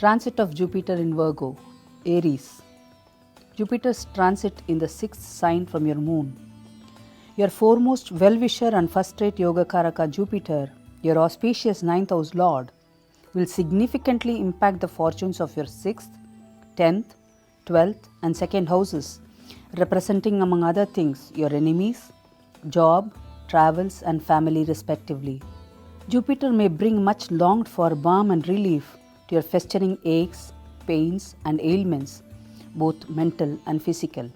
Transit of Jupiter in Virgo, Aries. Jupiter's transit in the sixth sign from your moon. Your foremost well-wisher and first-rate Yogakaraka Jupiter, your auspicious ninth house lord, will significantly impact the fortunes of your 6th, 10th, 12th and 2nd houses, representing among other things your enemies, job, travels and family respectively. Jupiter may bring much longed for balm and relief to your festering aches, pains and ailments, both mental and physical.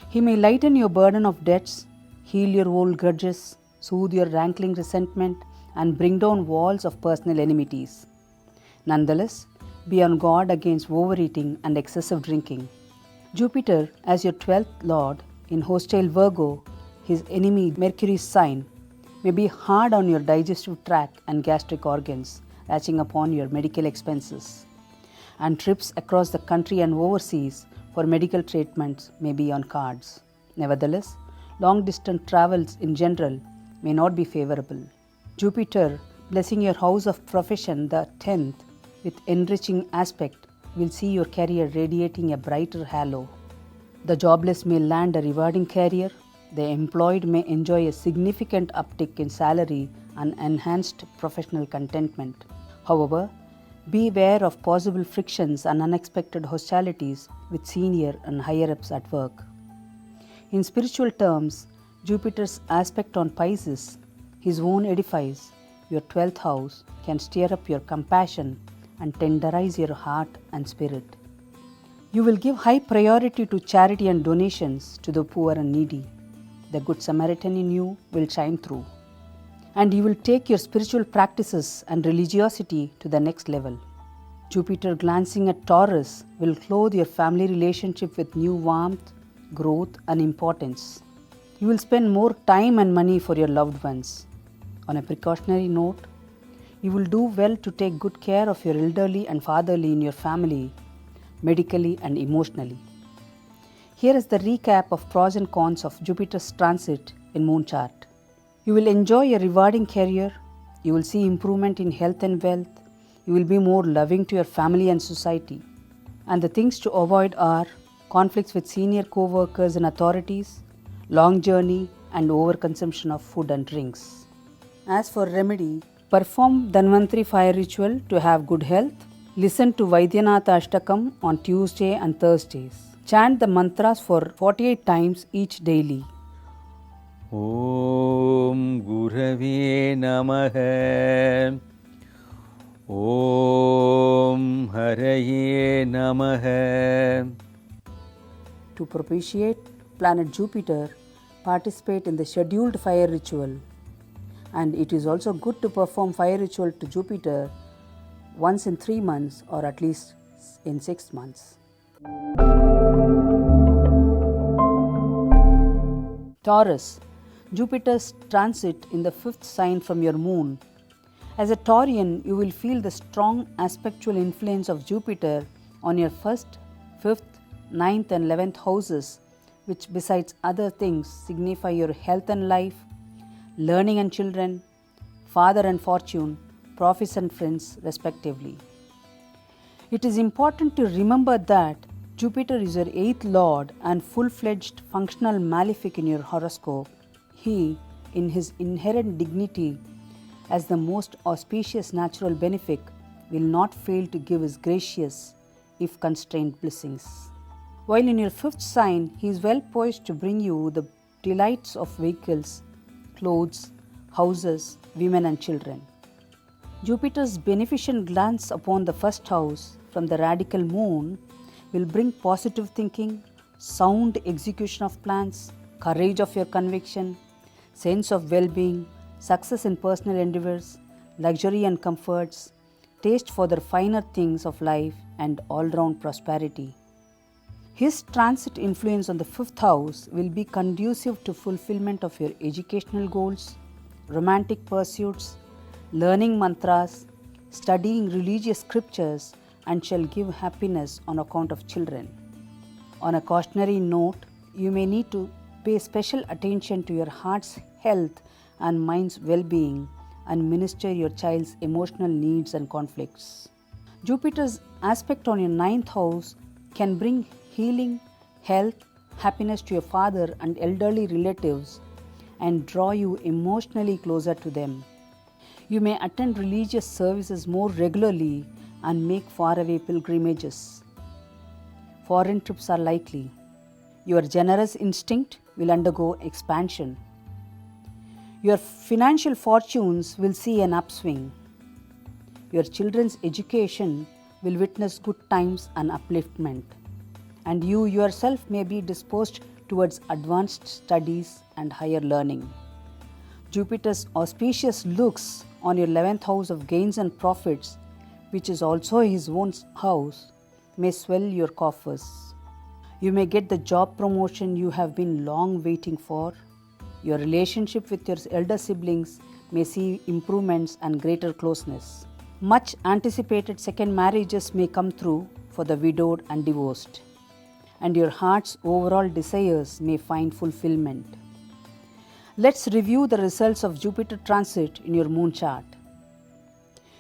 He may lighten your burden of debts, heal your old grudges, soothe your rankling resentment and bring down walls of personal enmities. Nonetheless, be on guard against overeating and excessive drinking. Jupiter, as your 12th lord in hostile Virgo, his enemy Mercury's sign, may be hard on your digestive tract and gastric organs, latching upon your medical expenses. And trips across the country and overseas for medical treatments may be on cards. Nevertheless, long-distance travels in general may not be favorable. Jupiter, blessing your house of profession, the 10th, with enriching aspect, will see your career radiating a brighter halo. The jobless may land a rewarding career. The employed may enjoy a significant uptick in salary and enhanced professional contentment. However, beware of possible frictions and unexpected hostilities with senior and higher-ups at work. In spiritual terms, Jupiter's aspect on Pisces, his own edifice, your 12th house, can stir up your compassion and tenderize your heart and spirit. You will give high priority to charity and donations to the poor and needy. The Good Samaritan in you will shine through. And you will take your spiritual practices and religiosity to the next level. Jupiter glancing at Taurus will clothe your family relationship with new warmth, growth and importance. You will spend more time and money for your loved ones. On a precautionary note, you will do well to take good care of your elderly and fatherly in your family, medically and emotionally. Here is the recap of pros and cons of Jupiter's transit in moon chart. You will enjoy a rewarding career. You will see improvement in health and wealth. You will be more loving to your family and society. And the things to avoid are conflicts with senior co-workers and authorities, long journey and overconsumption of food and drinks. As for remedy, perform Dhanvantri fire ritual to have good health. Listen to Vaidyanatha Ashtakam on Tuesday and Thursdays. Chant the mantras for 48 times each daily. Om Gurave Namaha. Om Haraye Namaha. To propitiate planet Jupiter, participate in the scheduled fire ritual. And it is also good to perform fire ritual to Jupiter once in 3 months or at least in 6 months. Taurus, Jupiter's transit in the 5th sign from your moon. As a Taurian, you will feel the strong aspectual influence of Jupiter on your 1st, 5th, 9th and 11th houses, which besides other things signify your health and life, learning and children, father and fortune, profits and friends respectively. It is important to remember that Jupiter is your 8th lord and full-fledged functional malefic in your horoscope. He, in his inherent dignity as the most auspicious natural benefic, will not fail to give his gracious, if constrained, blessings. While in your 5th sign, he is well poised to bring you the delights of vehicles, clothes, houses, women and children. Jupiter's beneficent glance upon the 1st house from the radical moon will bring positive thinking, sound execution of plans, courage of your conviction, sense of well-being, success in personal endeavors, luxury and comforts, taste for the finer things of life and all-round prosperity. His transit influence on the 5th house will be conducive to fulfillment of your educational goals, romantic pursuits, learning mantras, studying religious scriptures, and shall give happiness on account of children. On a cautionary note, you may need to pay special attention to your heart's health and mind's well-being and minister your child's emotional needs and conflicts. Jupiter's aspect on your ninth house can bring healing, health, happiness to your father and elderly relatives and draw you emotionally closer to them. You may attend religious services more regularly and make faraway pilgrimages. Foreign trips are likely. Your generous instinct will undergo expansion. Your financial fortunes will see an upswing. Your children's education will witness good times and upliftment. And you yourself may be disposed towards advanced studies and higher learning. Jupiter's auspicious looks on your 11th house of gains and profits, which is also his own house, may swell your coffers. You may get the job promotion you have been long waiting for. Your relationship with your elder siblings may see improvements and greater closeness. Much anticipated second marriages may come through for the widowed and divorced, and your heart's overall desires may find fulfillment. Let's review the results of Jupiter transit in your moon chart.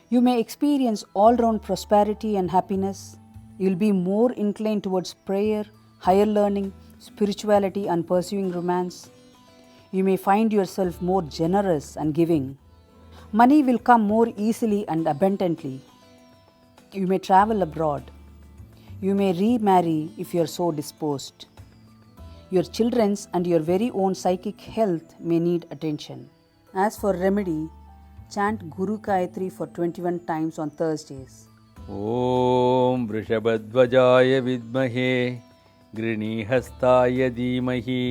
You may experience all-round prosperity and happiness. You'll be more inclined towards prayer, higher learning, spirituality, and pursuing romance. You may find yourself more generous and giving. Money will come more easily and abundantly. You may travel abroad. You may remarry if you are so disposed. Your children's and your very own psychic health may need attention. As for remedy, chant Guru Gayatri for 21 times on Thursdays. ॐ वृषभध्वजाय विद्महे गृणीहस्ताय धीमहि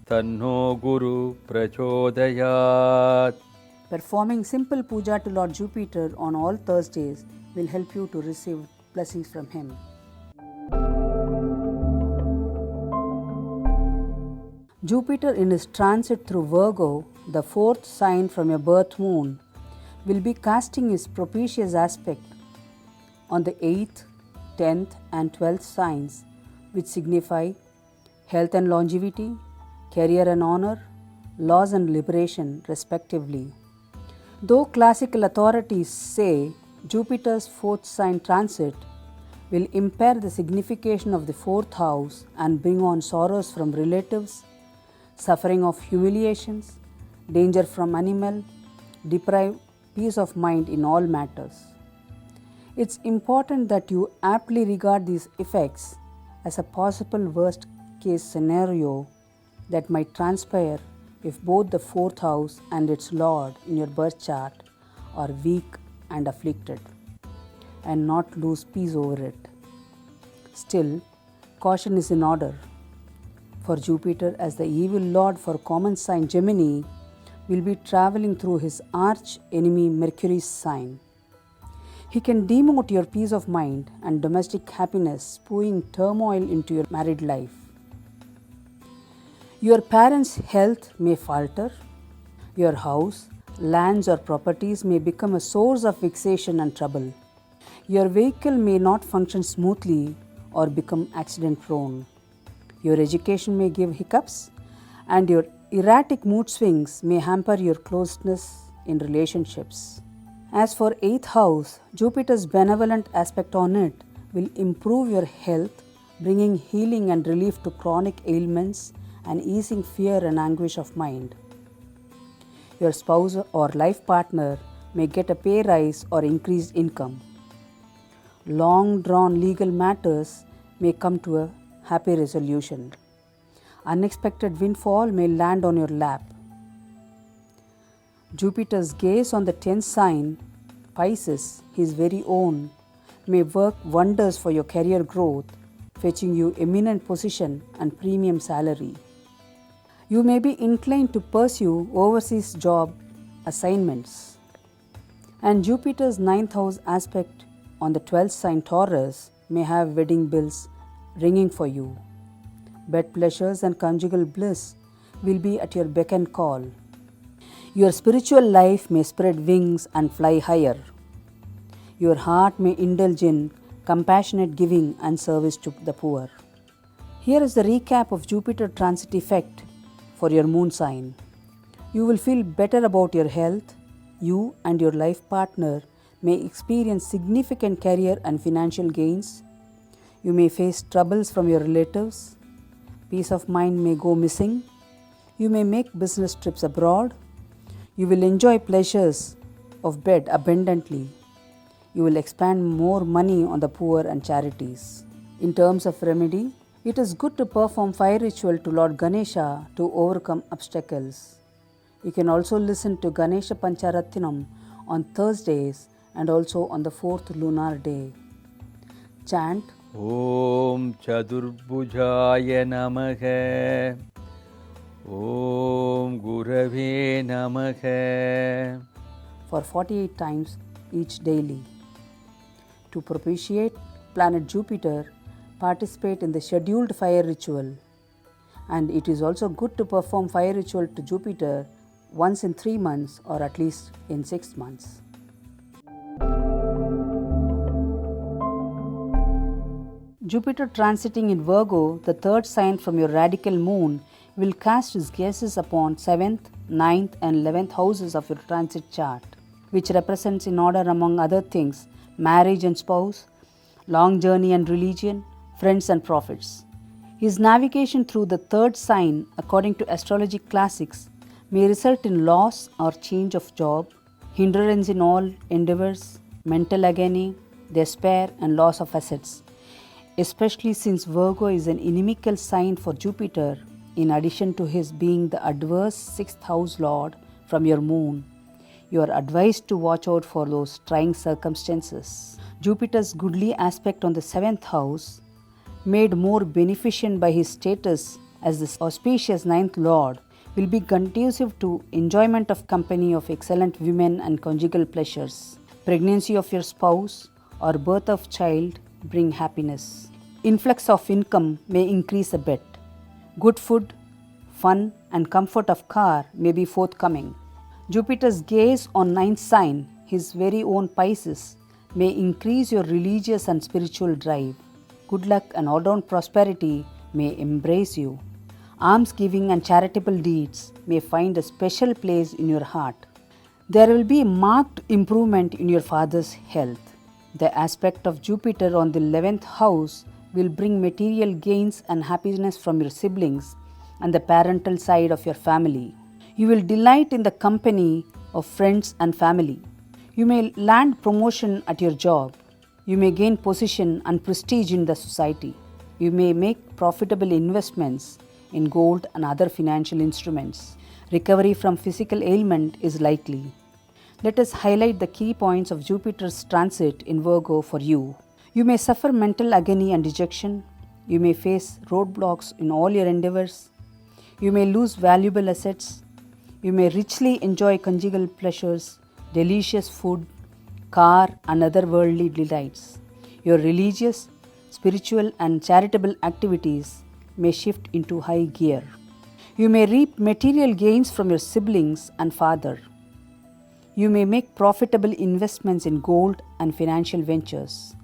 तन्नो गुरु प्रचोदयात्. Performing simple puja to Lord Jupiter on all Thursdays will help you to receive blessings from him. Jupiter in his transit through Virgo, the fourth sign from your birth moon, will be casting his propitious aspect on the 8th, 10th and 12th signs, which signify health and longevity, career and honor, loss and liberation respectively. Though classical authorities say Jupiter's fourth sign transit will impair the signification of the fourth house and bring on sorrows from relatives, suffering of humiliations, danger from animal, deprive peace of mind in all matters. It's important that you aptly regard these effects as a possible worst case scenario that might transpire if both the fourth house and its lord in your birth chart are weak and afflicted, and not lose peace over it. Still, caution is in order, for Jupiter as the evil lord for common sign Gemini will be traveling through his arch enemy Mercury's sign. He can demote your peace of mind and domestic happiness, spewing turmoil into your married life. Your parents' health may falter. Your house, lands or properties may become a source of vexation and trouble. Your vehicle may not function smoothly or become accident prone. Your education may give hiccups, and your erratic mood swings may hamper your closeness in relationships. As for 8th house, Jupiter's benevolent aspect on it will improve your health, bringing healing and relief to chronic ailments and easing fear and anguish of mind. Your spouse or life partner may get a pay rise or increased income. Long-drawn legal matters may come to a happy resolution. Unexpected windfall may land on your lap. Jupiter's gaze on the 10th sign, Pisces, his very own, may work wonders for your career growth, fetching you eminent position and premium salary. You may be inclined to pursue overseas job assignments. And Jupiter's 9th house aspect on the 12th sign Taurus may have wedding bells ringing for you. Bed pleasures and conjugal bliss will be at your beck and call. Your spiritual life may spread wings and fly higher. Your heart may indulge in compassionate giving and service to the poor. Here is the recap of Jupiter transit effect for your moon sign. You will feel better about your health. You and your life partner may experience significant career and financial gains. You may face troubles from your relatives. Peace of mind may go missing. You may make business trips abroad. You will enjoy pleasures of bed abundantly. You will expend more money on the poor and charities. In terms of remedy, it is good to perform fire ritual to Lord Ganesha to overcome obstacles. You can also listen to Ganesha Pancharatnam on Thursdays and also on the 4th lunar day. Chant Om Chadurbhujaya Namaha. Om Gurave Namaha. for 48 times each daily. To propitiate planet Jupiter, participate in the scheduled fire ritual. And it is also good to perform fire ritual to Jupiter once in 3 months or at least in 6 months. Jupiter transiting in Virgo, the third sign from your radical moon, will cast his gaze upon 7th, 9th and 11th houses of your transit chart, which represents in order among other things marriage and spouse, long journey and religion, friends and profits. His navigation through the third sign, according to astrology classics, may result in loss or change of job, hindrance in all endeavors, mental agony, despair and loss of assets, especially since Virgo is an inimical sign for Jupiter, in addition to his being the adverse 6th house lord from your moon. You are advised to watch out for those trying circumstances. Jupiter's goodly aspect on the 7th house, made more beneficent by his status as the auspicious 9th lord, will be conducive to enjoyment of company of excellent women and conjugal pleasures. Pregnancy of your spouse or birth of child bring happiness. Influx of income may increase a bit. Good food, fun and comfort of car may be forthcoming. Jupiter's gaze on 9th sign, his very own Pisces, may increase your religious and spiritual drive. Good luck and all-round prosperity may embrace you. Almsgiving and charitable deeds may find a special place in your heart. There will be a marked improvement in your father's health. The aspect of Jupiter on the 11th house will bring material gains and happiness from your siblings and the parental side of your family. You will delight in the company of friends and family. You may land promotion at your job. You may gain position and prestige in the society. You may make profitable investments in gold and other financial instruments. Recovery from physical ailment is likely. Let us highlight the key points of Jupiter's transit in Virgo for you. You may suffer mental agony and dejection. You may face roadblocks in all your endeavors. You may lose valuable assets. You may richly enjoy conjugal pleasures, delicious food, car and other worldly delights. Your religious, spiritual and charitable activities may shift into high gear. You may reap material gains from your siblings and father. You may make profitable investments in gold and financial ventures.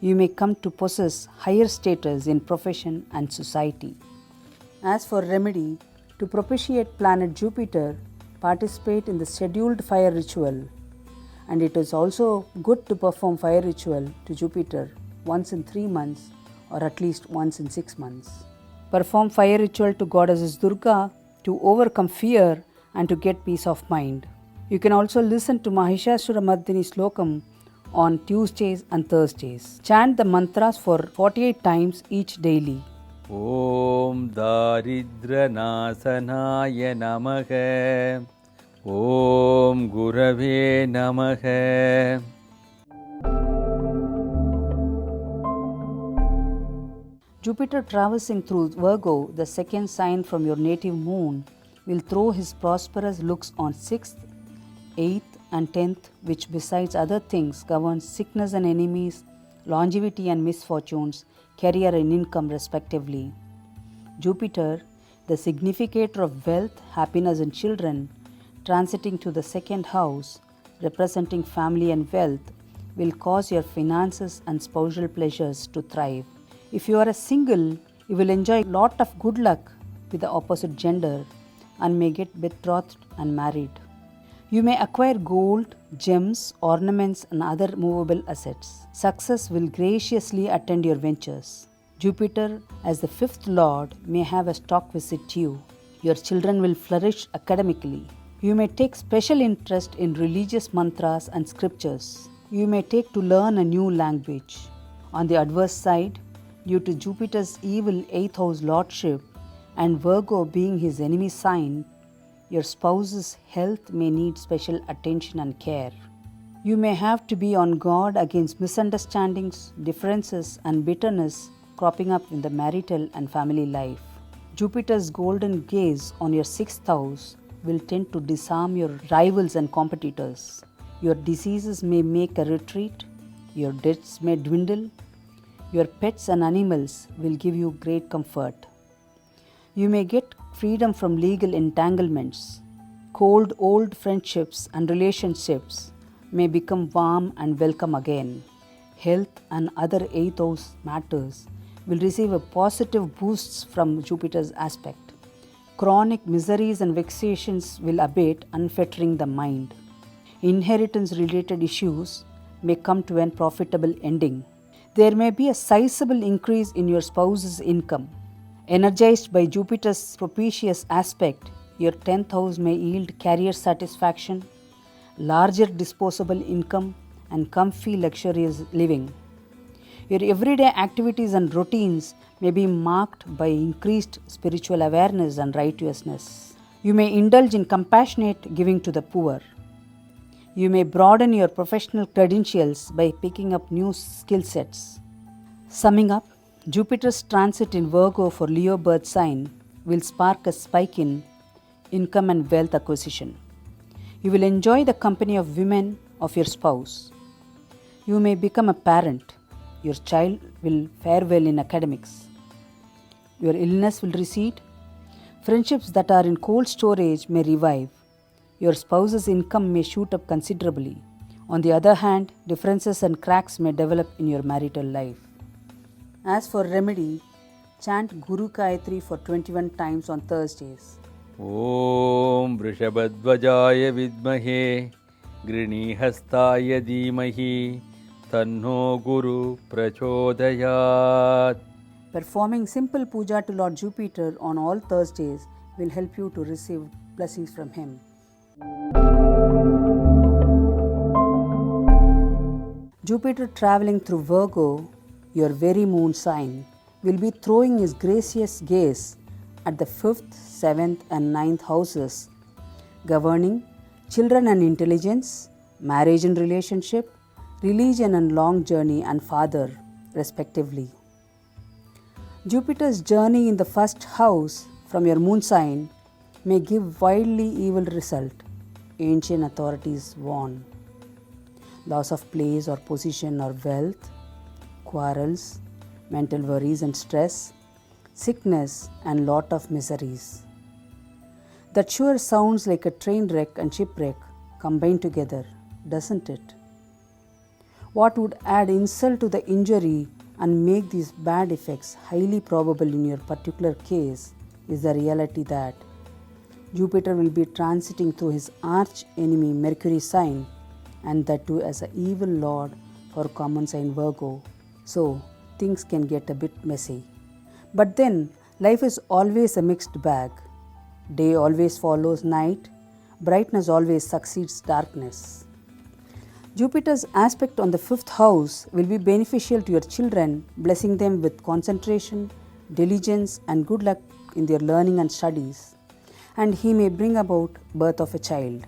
You may come to possess higher status in profession and society. As for remedy, to propitiate planet Jupiter, participate in the scheduled fire ritual. And it is also good to perform fire ritual to Jupiter once in 3 months or at least once in 6 months. Perform fire ritual to goddesses Durga to overcome fear and to get peace of mind. You can also listen to Mahishasura Mardini Slokam on Tuesdays and Thursdays. Chant the mantras for 48 times each daily. Om Daridra Nasanaya Namaha. Om Gurave Namaha. Jupiter traversing through Virgo, the second sign from your native moon, will throw his prosperous looks on 6th, 8th and 10th, which besides other things governs sickness and enemies, longevity and misfortunes, career and income respectively. Jupiter, the significator of wealth, happiness and children, transiting to the 2nd house, representing family and wealth, will cause your finances and spousal pleasures to thrive. If you are a single, you will enjoy a lot of good luck with the opposite gender and may get betrothed and married. You may acquire gold, gems, ornaments, and other movable assets. Success will graciously attend your ventures. Jupiter, as the fifth lord, may have a stock visit you. Your children will flourish academically. You may take special interest in religious mantras and scriptures. You may take to learn a new language. On the adverse side, due to Jupiter's evil 8th house lordship and Virgo being his enemy sign, your spouse's health may need special attention and care. You may have to be on guard against misunderstandings, differences, and bitterness cropping up in the marital and family life. Jupiter's golden gaze on your 6th house will tend to disarm your rivals and competitors. Your diseases may make a retreat, your debts may dwindle, your pets and animals will give you great comfort. You may get freedom from legal entanglements. Cold old friendships and relationships may become warm and welcome again. Health and other 8th house matters will receive a positive boosts from Jupiter's aspect. Chronic miseries and vexations will abate, unfettering the mind. Inheritance related issues may come to an profitable ending. There may be a sizable increase in your spouse's income. Energized by Jupiter's propitious aspect, your 10th house may yield career satisfaction, larger disposable income, and comfy luxurious living. Your everyday activities and routines may be marked by increased spiritual awareness and righteousness. You may indulge in compassionate giving to the poor. You may broaden your professional credentials by picking up new skill sets. Summing up, Jupiter's transit in Virgo for Leo birth sign will spark a spike in income and wealth acquisition. You will enjoy the company of women of your spouse. You may become a parent. Your child will fare well in academics. Your illness will recede. Friendships that are in cold storage may revive. Your spouse's income may shoot up considerably. On the other hand, differences and cracks may develop in your marital life. As for remedy, chant Guru Gayatri for 21 times on Thursdays. ॐ वृषभध्वजाय विद्महे गृणीहस्ताय धीमहि तन्नो गुरु प्रचोदयात्. Performing simple puja to Lord Jupiter on all Thursdays will help you to receive blessings from him. Jupiter traveling through Virgo, your very moon sign, will be throwing his gracious gaze at the 5th, 7th, and 9th houses, governing children and intelligence, marriage and relationship, religion and long journey, and father, respectively. Jupiter's journey in the 1st house from your moon sign may give wildly evil result. Ancient authorities warn. Loss of place or position or wealth, quarrels, mental worries and stress, sickness, and lot of miseries. That sure sounds like a train wreck and shipwreck combined together, doesn't it? What would add insult to the injury and make these bad effects highly probable in your particular case is the reality that Jupiter will be transiting through his arch enemy Mercury sign, and that too as an evil lord for common sign Virgo. So things can get a bit messy. But then life is always a mixed bag. Day always follows night. Brightness always succeeds darkness. Jupiter's aspect on the 5th house will be beneficial to your children, blessing them with concentration, diligence, and good luck in their learning and studies. And he may bring about birth of a child.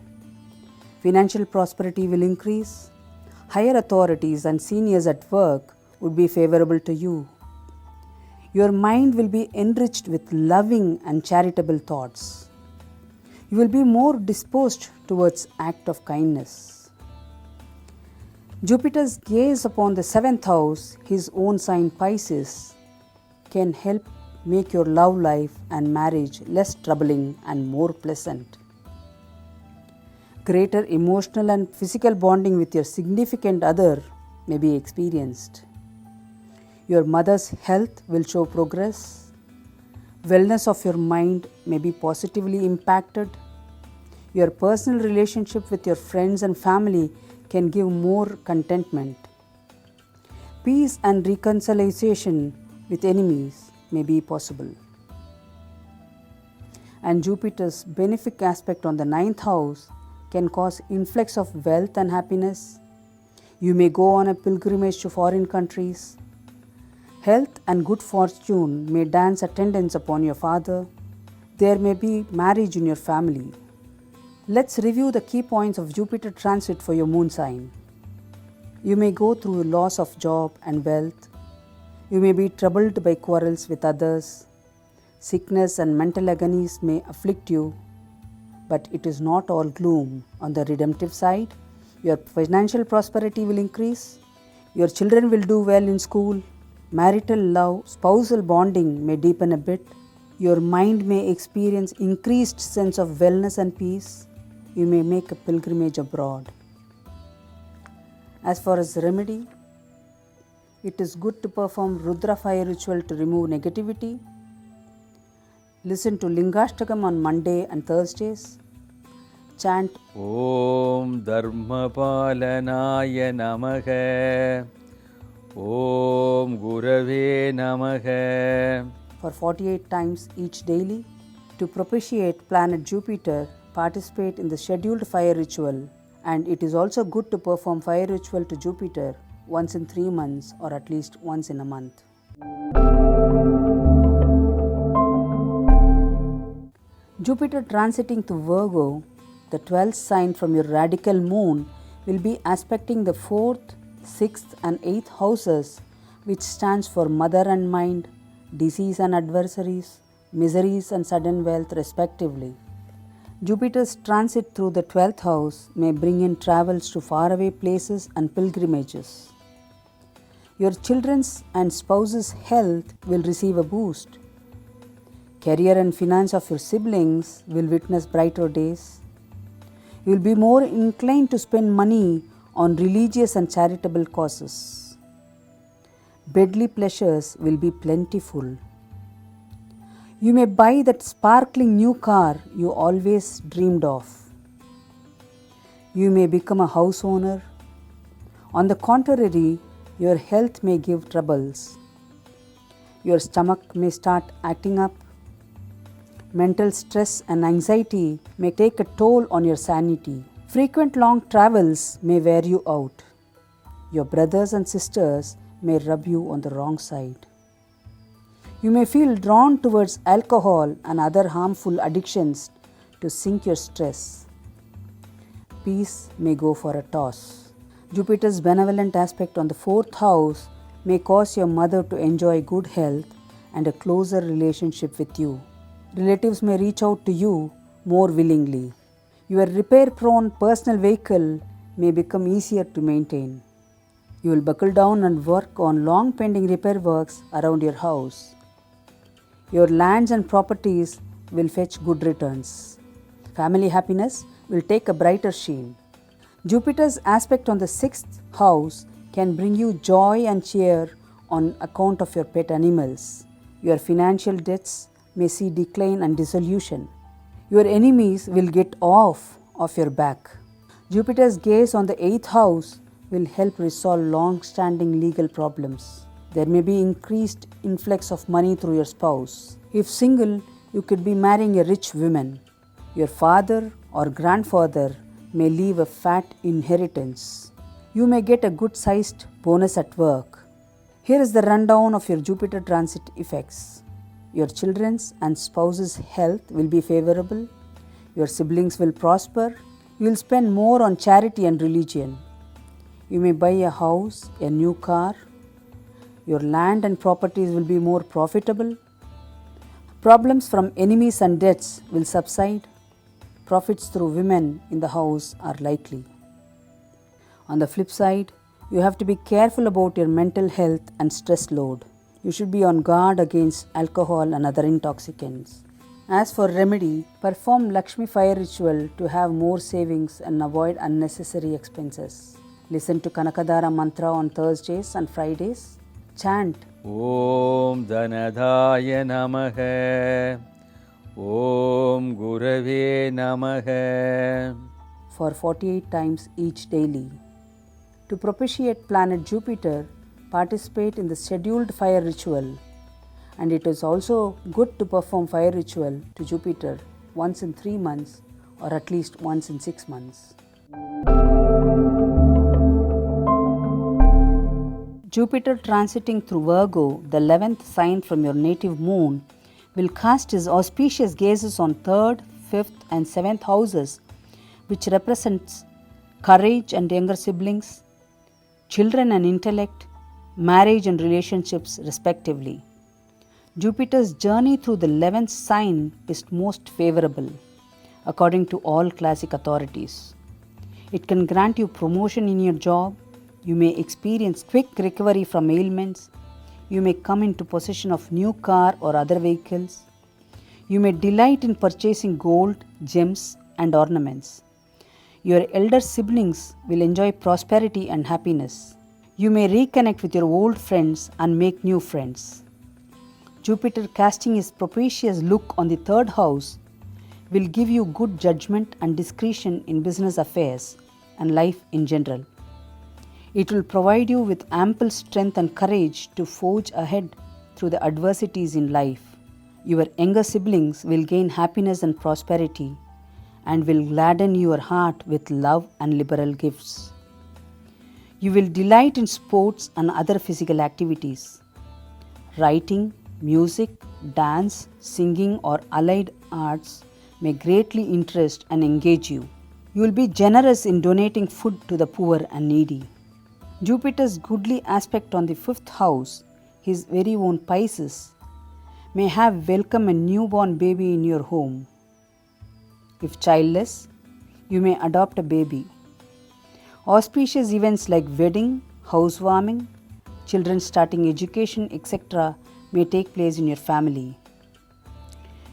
Financial prosperity will increase. Higher authorities and seniors at work would be favorable to you. Your mind will be enriched with loving and charitable thoughts. You will be more disposed towards act of kindness. Jupiter's gaze upon the 7th house, his own sign Pisces, can help make your love life and marriage less troubling and more pleasant. Greater emotional and physical bonding with your significant other may be experienced. Your mother's health will show progress. Wellness of your mind may be positively impacted. Your personal relationship with your friends and family can give more contentment. Peace and reconciliation with enemies may be possible. And Jupiter's benefic aspect on the 9th house can cause influx of wealth and happiness. You may go on a pilgrimage to foreign countries. Health and good fortune may dance attendance upon your father. There may be marriage in your family. Let's review the key points of Jupiter transit for your moon sign. You may go through loss of job and wealth. You may be troubled by quarrels with others. Sickness and mental agonies may afflict you, but it is not all gloom. On the redemptive side, your financial prosperity will increase. Your children will do well in school. Marital love, spousal bonding may deepen a bit. Your mind may experience increased sense of wellness and peace. You may make a pilgrimage abroad. As far as remedy, it is good to perform Rudra fire ritual to remove negativity. Listen to Lingashtakam on Monday and Thursdays. Chant Om Dharmapalanaya Namaha. Om Gurave Namaha. for 48 times each daily. To propitiate planet Jupiter, participate in the scheduled fire ritual, and it is also good to perform fire ritual to Jupiter once in 3 months or at least once in a month. Jupiter transiting to Virgo, the 12th sign from your radical moon, will be aspecting the 4th, 6th and 8th houses, which stands for mother and mind, disease and adversaries, miseries and sudden wealth respectively. Jupiter's transit through the 12th house may bring in travels to faraway places and pilgrimages. Your children's and spouse's health will receive a boost. Career and finance of your siblings will witness brighter days. You will be more inclined to spend money on religious and charitable causes. Bedly pleasures will be plentiful. You may buy that sparkling new car you always dreamed of. You may become a house owner. On the contrary, your health may give troubles. Your stomach may start acting up. Mental stress and anxiety may take a toll on your sanity. Frequent long travels may wear you out. Your brothers and sisters may rub you on the wrong side. You may feel drawn towards alcohol and other harmful addictions to sink your stress. Peace may go for a toss. Jupiter's benevolent aspect on the 4th house may cause your mother to enjoy good health and a closer relationship with you. Relatives may reach out to you more willingly. Your repair-prone personal vehicle may become easier to maintain. You will buckle down and work on long-pending repair works around your house. Your lands and properties will fetch good returns. Family happiness will take a brighter sheen. Jupiter's aspect on the 6th house can bring you joy and cheer on account of your pet animals. Your financial debts may see decline and dissolution. Your enemies will get off of your back. Jupiter's gaze on the 8th house will help resolve long-standing legal problems. There may be increased influx of money through your spouse. If single, you could be marrying a rich woman. Your father or grandfather may leave a fat inheritance. You may get a good-sized bonus at work. Here is the rundown of your Jupiter transit effects. Your children's and spouse's health will be favorable. Your siblings will prosper. You will spend more on charity and religion. You may buy a house, a new car. Your land and properties will be more profitable. Problems from enemies and debts will subside. Profits through women in the house are likely. On the flip side, you have to be careful about your mental health and stress load. You should be on guard against alcohol and other intoxicants. As for remedy, perform Lakshmi fire ritual to have more savings and avoid unnecessary expenses. Listen to Kanakadara mantra on Thursdays and Fridays. Chant Om Dhanadaya Namaha. Om Gurave Namaha. For 48 times each daily. To propitiate planet Jupiter, participate in the scheduled fire ritual. And it is also good to perform fire ritual to Jupiter once in 3 months or at least once in 6 months. Jupiter transiting through Virgo, the 11th sign from your native moon, will cast his auspicious gazes on 3rd, 5th and 7th houses, which represents courage and younger siblings, children and intellect, marriage and relationships respectively. Jupiter's journey through the 11th sign is most favorable, according to all classic authorities. It can grant you promotion in your job, you may experience quick recovery from ailments, you may come into possession of new car or other vehicles, you may delight in purchasing gold, gems and ornaments. Your elder siblings will enjoy prosperity and happiness. You may reconnect with your old friends and make new friends. Jupiter casting his propitious look on the 3rd house will give you good judgment and discretion in business affairs and life in general. It will provide you with ample strength and courage to forge ahead through the adversities in life. Your younger siblings will gain happiness and prosperity and will gladden your heart with love and liberal gifts. You will delight in sports and other physical activities. Writing, music, dance, singing or allied arts may greatly interest and engage you. You will be generous in donating food to the poor and needy. Jupiter's goodly aspect on the 5th house, his very own Pisces, may have welcomed a newborn baby in your home. If childless, you may adopt a baby. Auspicious events like wedding, housewarming, children starting education, etc. may take place in your family.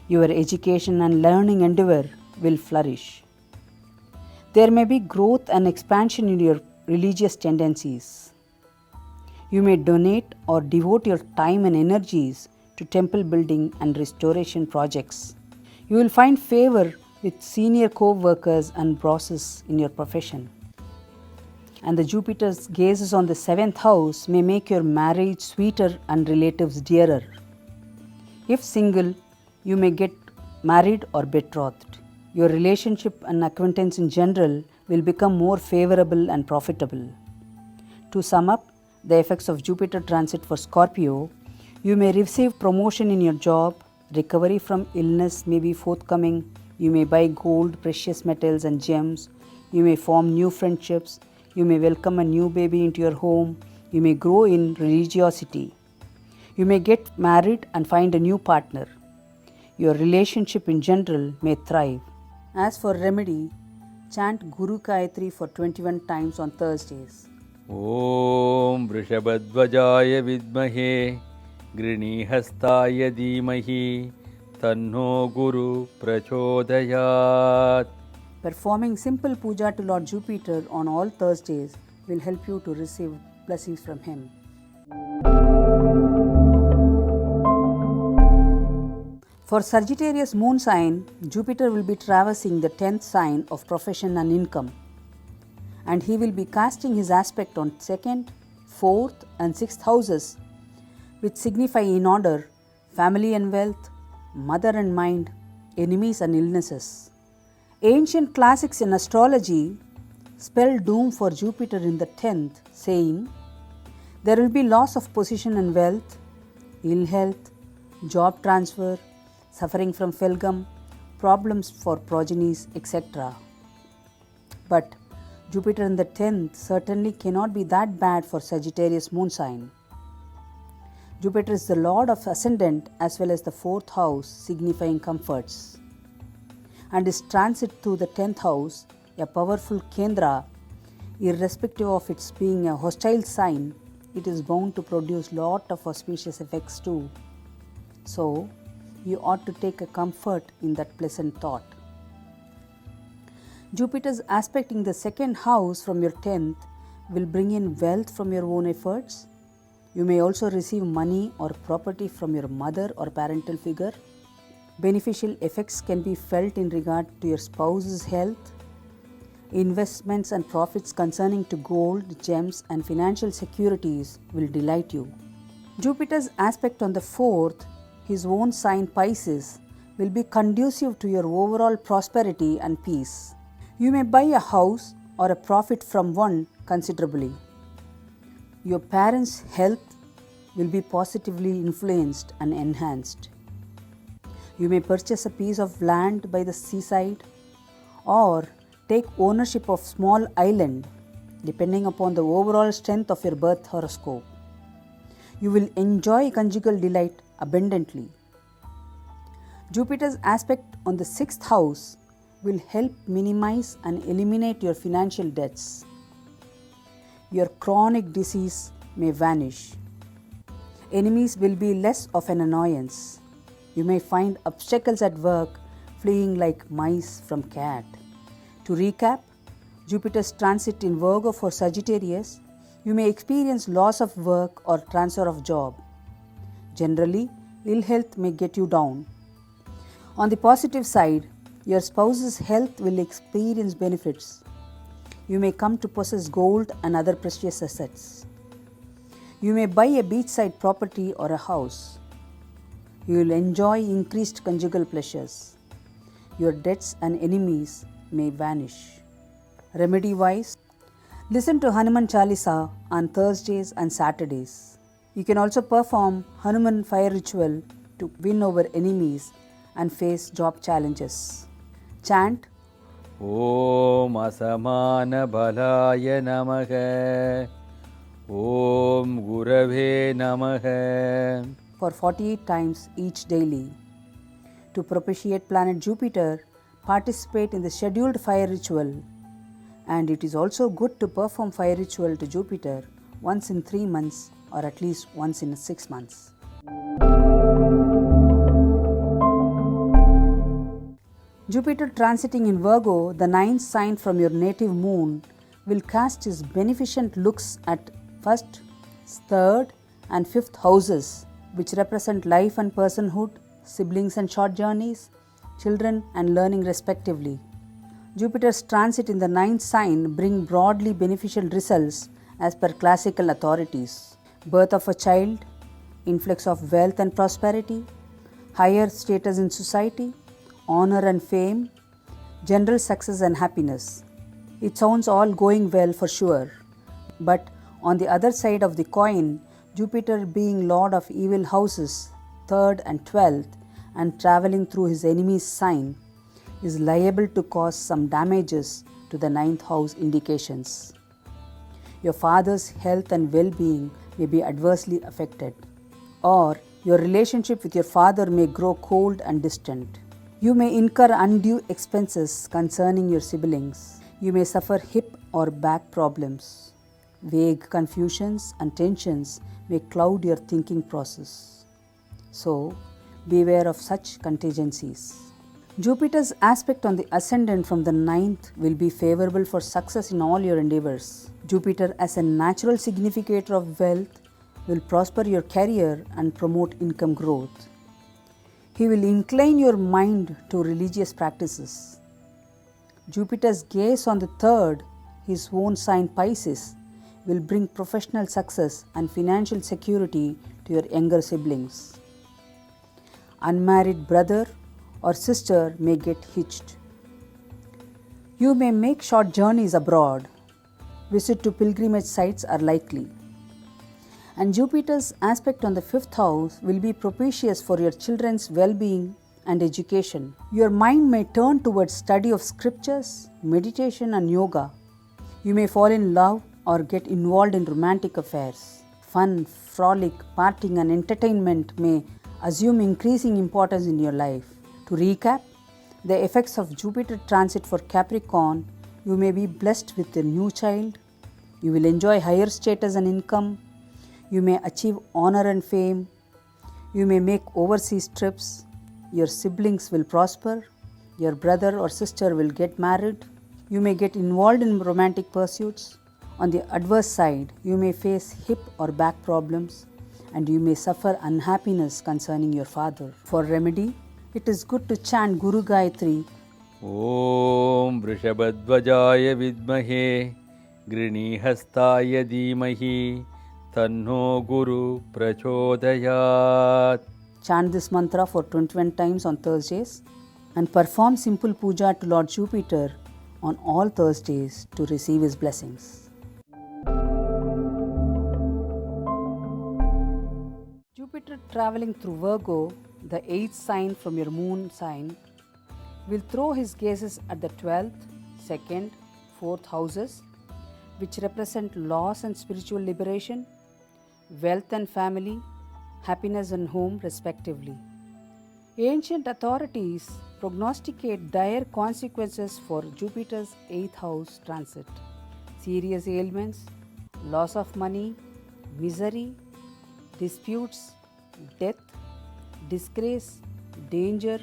Your education and learning endeavor will flourish. There may be growth and expansion in your religious tendencies. You may donate or devote your time and energies to temple building and restoration projects. You will find favor with senior co-workers and bosses in your profession. And the Jupiter's gazes on the 7th house may make your marriage sweeter and relatives dearer. If single, you may get married or betrothed. Your relationship and acquaintance in general will become more favorable and profitable. To sum up the effects of Jupiter transit for Scorpio, you may receive promotion in your job, recovery from illness may be forthcoming, you may buy gold, precious metals and gems, you may form new friendships, you may welcome a new baby into your home, you may grow in religiosity, you may get married and find a new partner. Your relationship in general may thrive. As for remedy, chant Guru Gayatri for 21 times on Thursdays. Om Vrishabhadvajaya Vidmahe Grinihastaya Dhimahi Tanno Guru Prachodayat. Performing simple puja to Lord Jupiter on all Thursdays will help you to receive blessings from him. For Sagittarius moon sign, Jupiter will be traversing the 10th sign of profession and income, and he will be casting his aspect on 2nd, 4th and 6th houses, which signify in order family and wealth, mother and mind, enemies and illnesses. Ancient classics in astrology spell doom for Jupiter in the 10th, saying, there will be loss of position and wealth, ill health, job transfer, suffering from phlegm, problems for progenies, etc. But Jupiter in the 10th certainly cannot be that bad for Sagittarius moon sign. Jupiter is the lord of ascendant as well as the 4th house, signifying comforts. And his transit through the 10th house, a powerful Kendra, irrespective of its being a hostile sign, it is bound to produce lot of auspicious effects too. So, you ought to take a comfort in that pleasant thought. Jupiter's aspecting the 2nd house from your 10th will bring in wealth from your own efforts. You may also receive money or property from your mother or parental figure. Beneficial effects can be felt in regard to your spouse's health. Investments and profits concerning to gold, gems and financial securities will delight you. Jupiter's aspect on the 4th, his own sign Pisces, will be conducive to your overall prosperity and peace. You may buy a house or a profit from one considerably. Your parents' health will be positively influenced and enhanced. You may purchase a piece of land by the seaside or take ownership of small island depending upon the overall strength of your birth horoscope. You will enjoy conjugal delight abundantly. Jupiter's aspect on the 6th house will help minimize and eliminate your financial debts. Your chronic disease may vanish. Enemies will be less of an annoyance. You may find obstacles at work fleeing like mice from cat. To recap, Jupiter's transit in Virgo for Sagittarius, you may experience loss of work or transfer of job. Generally, ill health may get you down. On the positive side, your spouse's health will experience benefits. You may come to possess gold and other precious assets. You may buy a beachside property or a house. You will enjoy increased conjugal pleasures. Your debts and enemies may vanish. Remedy-wise, listen to Hanuman Chalisa on Thursdays and Saturdays. You can also perform Hanuman fire ritual to win over enemies and face job challenges. Chant Om Asamana Balaya Namaha. Om Gurave Namaha. for 48 times each daily. To propitiate planet Jupiter, participate in the scheduled fire ritual. And it is also good to perform fire ritual to Jupiter once in 3 months or at least once in 6 months. Jupiter transiting in Virgo, the 9th sign from your native moon, will cast his beneficent looks at 1st, 3rd and 5th houses, which represent life and personhood, siblings and short journeys, children and learning respectively. Jupiter's transit in the 9th sign bring broadly beneficial results as per classical authorities. Birth of a child, influx of wealth and prosperity, higher status in society, honor and fame, general success and happiness. It sounds all going well for sure. But on the other side of the coin, Jupiter being lord of evil houses, 3rd and 12th, and traveling through his enemy's sign, is liable to cause some damages to the 9th house indications. Your father's health and well-being may be adversely affected, or your relationship with your father may grow cold and distant. You may incur undue expenses concerning your siblings. You may suffer hip or back problems. Vague confusions and tensions may cloud your thinking process. So, beware of such contingencies. Jupiter's aspect on the ascendant from the 9th will be favorable for success in all your endeavors. Jupiter, as a natural significator of wealth, will prosper your career and promote income growth. He will incline your mind to religious practices. Jupiter's gaze on the 3rd, his own sign Pisces, will bring professional success and financial security to your younger siblings. Unmarried brother or sister may get hitched. You may make short journeys abroad. Visit to pilgrimage sites are likely. And Jupiter's aspect on the 5th house will be propitious for your children's well-being and education. Your mind may turn towards study of scriptures, meditation and yoga. You may fall in love or get involved in romantic affairs. Fun, frolic, partying and entertainment may assume increasing importance in your life. To recap, the effects of Jupiter transit for Capricorn: you may be blessed with a new child, you will enjoy higher status and income, you may achieve honor and fame, you may make overseas trips, your siblings will prosper, your brother or sister will get married, you may get involved in romantic pursuits. On the adverse side, you may face hip or back problems and you may suffer unhappiness concerning your father. For remedy, It is good to chant Guru Gayatri. ॐ वृषभध्वजाय विद्महे गृणीहस्ताय धीमहि तन्नो गुरु प्रचोदयात्. Chant this mantra for 21 times on Thursdays and perform simple puja to Lord Jupiter on all Thursdays to receive his blessings. Jupiter traveling through Virgo, the 8th sign from your moon sign, will throw his gazes at the 12th, 2nd, 4th houses, which represent loss and spiritual liberation, wealth and family, happiness and home, respectively. Ancient authorities prognosticate dire consequences for Jupiter's 8th house transit: serious ailments, loss of money, misery, disputes, death, disgrace, danger,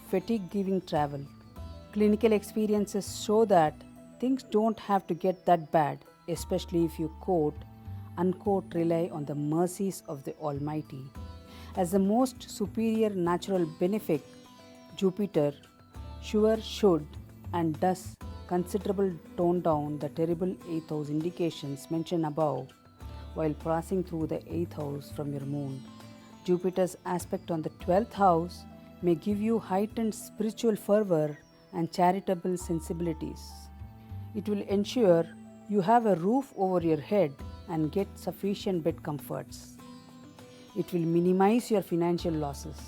fatigue-giving travel. Clinical experiences show that things don't have to get that bad, especially if you unquote, rely on the mercies of the Almighty. As the most superior natural benefic, Jupiter should and does considerable tone down the terrible 8th house indications mentioned above while passing through the 8th house from your moon. Jupiter's aspect on the 12th house may give you heightened spiritual fervor and charitable sensibilities. It will ensure you have a roof over your head and get sufficient bed comforts. It will minimize your financial losses.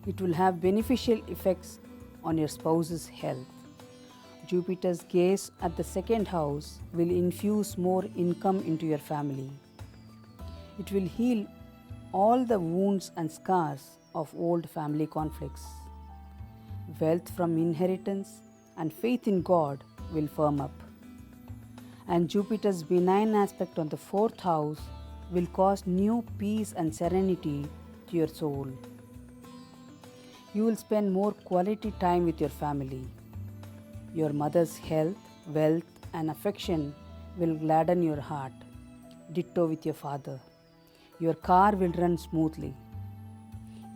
It will have beneficial effects on your spouse's health. Jupiter's gaze at the 2nd house will infuse more income into your family. It will heal all the wounds and scars of old family conflicts. Wealth from inheritance and faith in God will firm up. And Jupiter's benign aspect on the 4th house will cause new peace and serenity to your soul. You will spend more quality time with your family. Your mother's health, wealth, and affection will gladden your heart. Ditto with your father. Your car will run smoothly.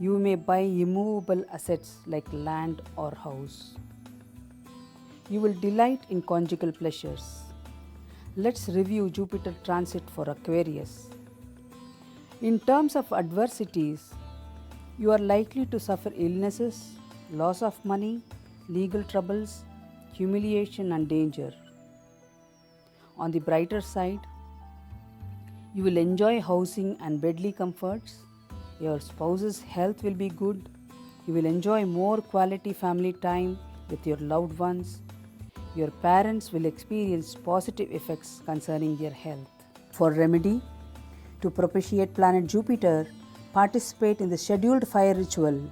You may buy immovable assets like land or house. You will delight in conjugal pleasures. Let's review Jupiter transit for Aquarius. In terms of adversities, you are likely to suffer illnesses, loss of money, legal troubles, humiliation and danger. On the brighter side, you will enjoy housing and bedly comforts. Your spouse's health will be good. You will enjoy more quality family time with your loved ones. Your parents will experience positive effects concerning their health. For remedy, to propitiate planet Jupiter, participate in the scheduled fire ritual.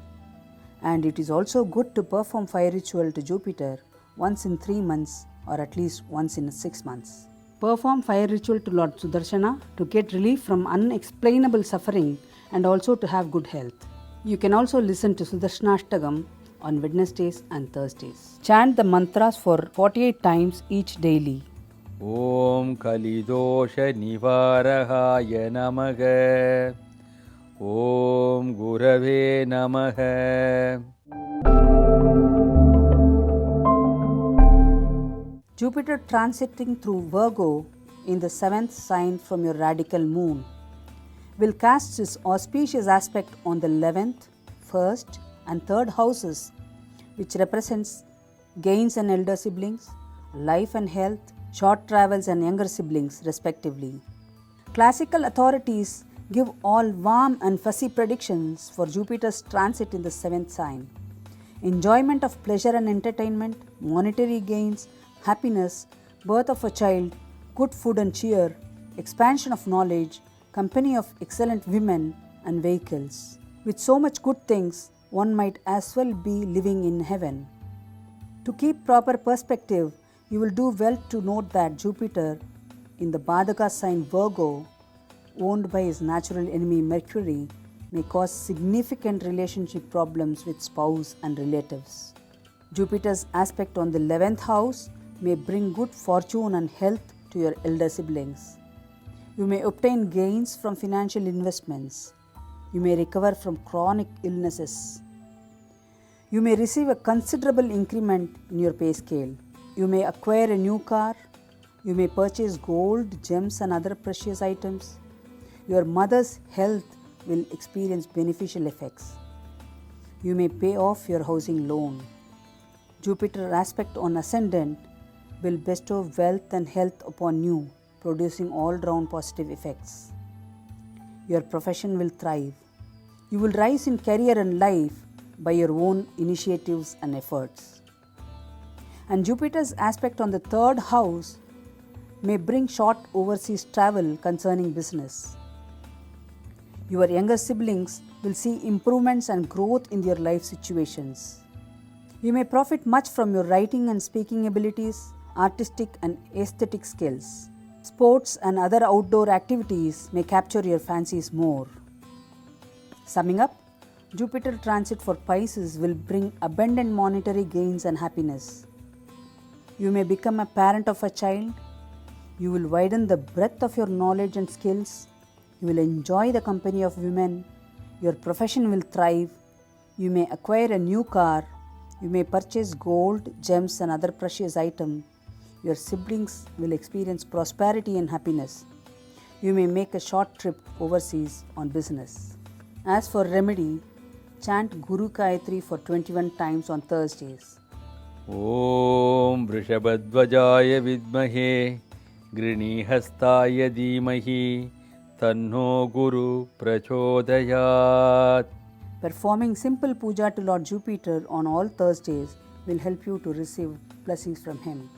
And it is also good to perform fire ritual to Jupiter once in 3 months or at least once in 6 months. Perform fire ritual to Lord Sudarshana to get relief from unexplainable suffering and also to have good health. You can also listen to Sudarshanashtagam on Wednesdays and Thursdays. Chant the mantras for 48 times each daily. ॐ कलिदोषनिवारहाय नमः. ॐ गुरवे नमः. Jupiter transiting through Virgo in the 7th sign from your radical moon will cast its auspicious aspect on the 11th, 1st and 3rd houses, which represents gains and elder siblings, life and health, short travels and younger siblings respectively. Classical authorities give all warm and fussy predictions for Jupiter's transit in the 7th sign. Enjoyment of pleasure and entertainment, monetary gains, happiness, birth of a child, good food and cheer, expansion of knowledge, company of excellent women and vehicles. With so much good things, one might as well be living in heaven. To keep proper perspective, you will do well to note that Jupiter in the Badaka sign Virgo, owned by his natural enemy Mercury, may cause significant relationship problems with spouse and relatives. Jupiter's aspect on the 11th house may bring good fortune and health to your elder siblings. You may obtain gains from financial investments. You may recover from chronic illnesses. You may receive a considerable increment in your pay scale. You may acquire a new car. You may purchase gold, gems, and other precious items. Your mother's health will experience beneficial effects. You may pay off your housing loan. Jupiter aspect on ascendant will bestow wealth and health upon you, producing all-round positive effects. Your profession will thrive. You will rise in career and life by your own initiatives and efforts. And Jupiter's aspect on the third house may bring short overseas travel concerning business. Your younger siblings will see improvements and growth in their life situations. You may profit much from your writing and speaking abilities, artistic and aesthetic skills. Sports and other outdoor activities may capture your fancies more. Summing up, Jupiter transit for Pisces will bring abundant monetary gains and happiness. You may become a parent of a child. You will widen the breadth of your knowledge and skills. You will enjoy the company of women. Your profession will thrive. You may acquire a new car. You may purchase gold, gems, and other precious items. Your siblings will experience prosperity and happiness. You may make a short trip overseas on business. As for remedy, chant Guru Gayatri for 21 times on Thursdays. ॐ वृषभध्वजाय विद्महे गृणीहस्ताय धीमहि तन्नो गुरु प्रचोदयात्. Performing simple puja to Lord Jupiter on all Thursdays will help you to receive blessings from him.